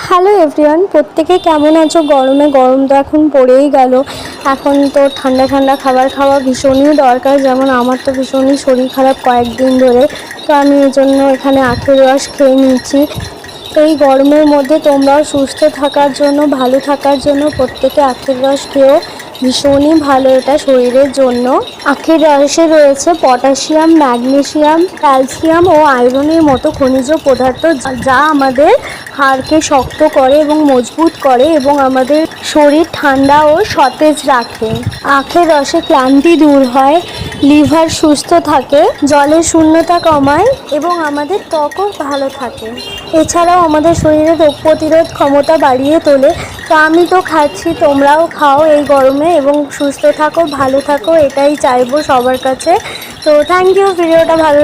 Hello everyone, প্রত্যেকে কেমন আছো? গরম তো এখন পড়েই গেল। এখন তো ঠান্ডা ঠান্ডা খাবার খাওয়া ভীষণই দরকার। যেমন আমার তো ভীষণই শরীর খারাপ কয়েকদিন ধরে, তো আমি এই জন্য এখানে আখের রস খেয়ে নিচ্ছি। এই গরমের মধ্যে তোমরাও সুস্থ থাকার জন্য, ভালো থাকার জন্য প্রত্যেকে আখের রস খেও। ভীষণই ভালো এটা শরীরের জন্য। আখের রসে রয়েছে পটাশিয়াম, ম্যাগনেসিয়াম, ক্যালসিয়াম ও আয়রনের মতো খনিজ পদার্থ, যা আমাদের হাড়কে শক্ত করে এবং মজবুত করে এবং আমাদের শরীর ঠান্ডা ও সতেজ রাখে। আখের রসে ক্লান্তি দূর হয়, লিভার সুস্থ থাকে, জলের শূন্যতা কমায় এবং আমাদের ত্বকও ভালো থাকে। এছাড়াও আমাদের শরীরে রোগ প্রতিরোধ ক্ষমতা বাড়িয়ে তোলে। তো আমি তো খাচ্ছি, তোমরাও খাও এই গরমে এবং সুস্থ থাকো, ভালো থাকো, এটাই চাইবো সবার কাছে। তো থ্যাংক ইউ, ভিডিওটা ভালো